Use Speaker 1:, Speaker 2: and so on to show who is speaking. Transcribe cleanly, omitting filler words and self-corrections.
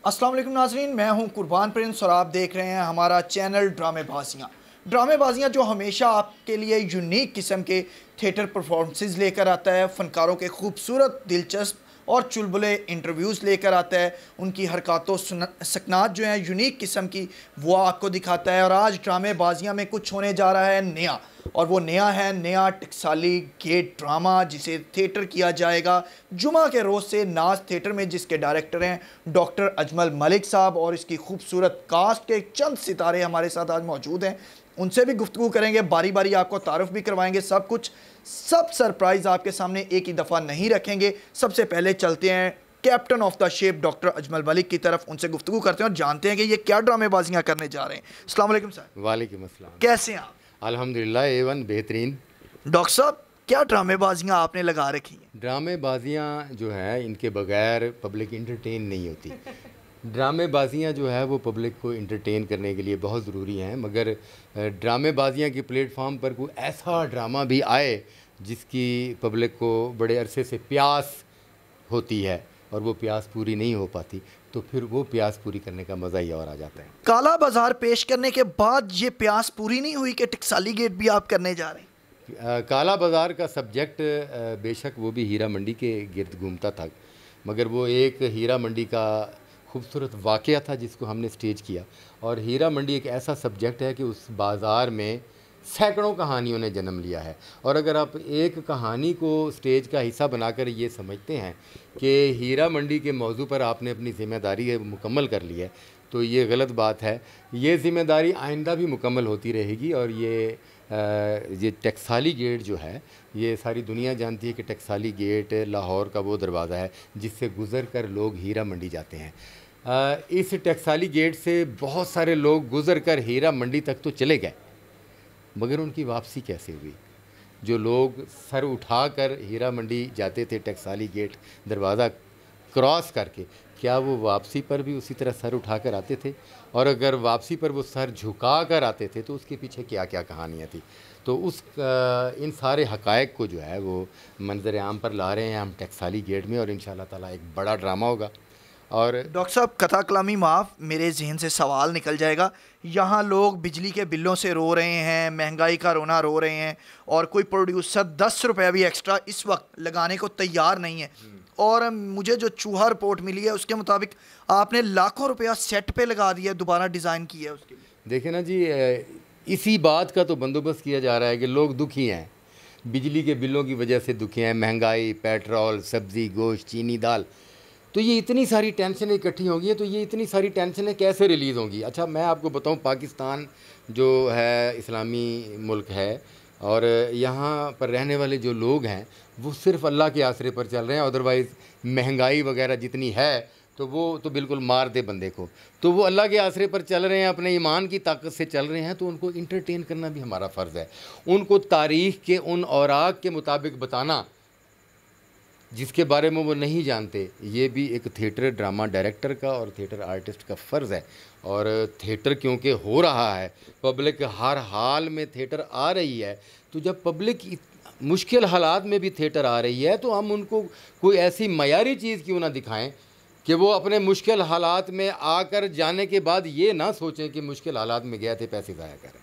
Speaker 1: अस्सलाम वालेकुम नाज़रीन, मैं हूं कुर्बान प्रिंस और आप देख रहे हैं हमारा चैनल ड्रामेबाजियाँ। ड्रामेबाजियाँ जो हमेशा आपके लिए यूनिक किस्म के थिएटर परफॉर्मेंसेस लेकर आता है, फ़नकारों के खूबसूरत, दिलचस्प और चुलबुले इंटरव्यूज़ लेकर आता है, उनकी हरकतों सकनात जो हैं यूनिक किस्म की वो आपको दिखाता है। और आज ड्रामेबाजियाँ में कुछ होने जा रहा है नया, और वो नया है नया टकसाली गेट ड्रामा, जिसे थिएटर किया जाएगा जुमा के रोज़ से नाज थिएटर में, जिसके डायरेक्टर हैं डॉक्टर अजमल मलिक साहब। और इसकी खूबसूरत कास्ट के चंद सितारे हमारे साथ आज मौजूद हैं, उनसे भी गुफ्तगू करेंगे, बारी बारी आपको तारुफ भी करवाएंगे। सब सरप्राइज़ आपके सामने एक ही दफ़ा नहीं रखेंगे। सबसे पहले चलते हैं captain of the ship doctor Ajmal Malik की तरफ, उनसे गुफ्तगू करते हैं और जानते हैं कि ये क्या ड्रामेबाजियाँ करने जा रहे हैं। अस्सलाम वालेकुम सर।
Speaker 2: वालेकुम अस्सलाम।
Speaker 1: कैसे हैं आप?
Speaker 2: अल्हम्दुलिल्लाह एवन बेहतरीन।
Speaker 1: डॉक्टर साहब, क्या ड्रामेबाजियाँ आपने लगा रखी हैं?
Speaker 2: ड्रामेबाजियाँ जो है इनके बगैर पब्लिक इंटरटेन नहीं होती। ड्रामेबाजियाँ जो है वो पब्लिक को इंटरटेन करने के लिए बहुत ज़रूरी हैं, मगर ड्रामेबाजियाँ के प्लेटफॉर्म पर कोई ऐसा ड्रामा भी आए जिसकी पब्लिक को बड़े अरसे से प्यास होती है और वो प्यास पूरी नहीं हो पाती, तो फिर वो प्यास पूरी करने का मज़ा ही और आ जाता है।
Speaker 1: काला बाजार पेश करने के बाद ये प्यास पूरी नहीं हुई कि टकसाली गेट भी आप करने जा रहे हैं?
Speaker 2: काला बाज़ार का सब्जेक्ट बेशक वो भी हीरा मंडी के गिर्द घूमता था, मगर वो एक हीरा मंडी का खूबसूरत वाक़या था जिसको हमने स्टेज किया। और हीरा मंडी एक ऐसा सब्जेक्ट है कि उस बाज़ार में सैकड़ों कहानियों ने जन्म लिया है। और अगर आप एक कहानी को स्टेज का हिस्सा बनाकर ये समझते हैं कि हीरा मंडी के मौजू पर आपने अपनी ज़िम्मेदारी मुकम्मल कर ली है, तो ये गलत बात है। ये ज़िम्मेदारी आइंदा भी मुकम्मल होती रहेगी। और ये टकसाली गेट जो है, ये सारी दुनिया जानती है कि टकसाली गेट लाहौर का वो दरवाज़ा है जिससे गुज़र कर लोग हीरा मंडी जाते हैं। इस टकसाली गेट से बहुत सारे लोग गुज़र कर हीरा मंडी तक तो चले गए, मगर उनकी वापसी कैसे हुई? जो लोग सर उठाकर हीरा मंडी जाते थे टकसाली गेट दरवाज़ा क्रॉस करके, क्या वो वापसी पर भी उसी तरह सर उठाकर आते थे? और अगर वापसी पर वो सर झुका कर आते थे तो उसके पीछे क्या क्या कहानियाँ थी? तो इन सारे हक़ाइक़ को जो है वो मंज़र आम पर ला रहे हैं हम टकसाली गेट में, और इंशाअल्लाह ताला एक बड़ा ड्रामा होगा। और
Speaker 1: डॉक्टर साहब, कथा कलामी माफ़, मेरे जहन से सवाल निकल जाएगा। यहाँ लोग बिजली के बिलों से रो रहे हैं, महंगाई का रोना रो रहे हैं, और कोई प्रोड्यूसर 10 रुपये भी एक्स्ट्रा इस वक्त लगाने को तैयार नहीं है। और मुझे जो चूहा रिपोर्ट मिली है उसके मुताबिक आपने लाखों रुपया सेट पे लगा दिया, दोबारा डिज़ाइन किया है उसके लिए।
Speaker 2: देखिए ना जी, इसी बात का तो बंदोबस्त किया जा रहा है कि लोग दुखी हैं, बिजली के बिलों की वजह से दुखी हैं, महंगाई, पेट्रोल, सब्ज़ी, गोश्त, चीनी, दाल। तो ये इतनी सारी टेंशनें इकट्ठी होंगी, तो ये इतनी सारी टेंशनें कैसे रिलीज़ होंगी? अच्छा, मैं आपको बताऊं, पाकिस्तान जो है इस्लामी मुल्क है, और यहाँ पर रहने वाले जो लोग हैं वो सिर्फ़ अल्लाह के आसरे पर चल रहे हैं। अदरवाइज़ महंगाई वगैरह जितनी है तो वो तो बिल्कुल मार दे बंदे को। तो वो अल्लाह के आसरे पर चल रहे हैं, अपने ईमान की ताकत से चल रहे हैं, तो उनको इंटरटेन करना भी हमारा फ़र्ज़ है। उनको तारीख़ के उन औराक के मुताबिक बताना जिसके बारे में वो नहीं जानते, ये भी एक थिएटर ड्रामा डायरेक्टर का और थिएटर आर्टिस्ट का फ़र्ज़ है। और थिएटर क्योंकि हो रहा है, पब्लिक हर हाल में थिएटर आ रही है, तो जब पब्लिक मुश्किल हालात में भी थिएटर आ रही है, तो हम उनको कोई ऐसी मयारी चीज़ क्यों ना दिखाएं कि वो अपने मुश्किल हालात में आकर जाने के बाद ये ना सोचें कि मुश्किल हालात में गए थे, पैसे ज़ाया करें।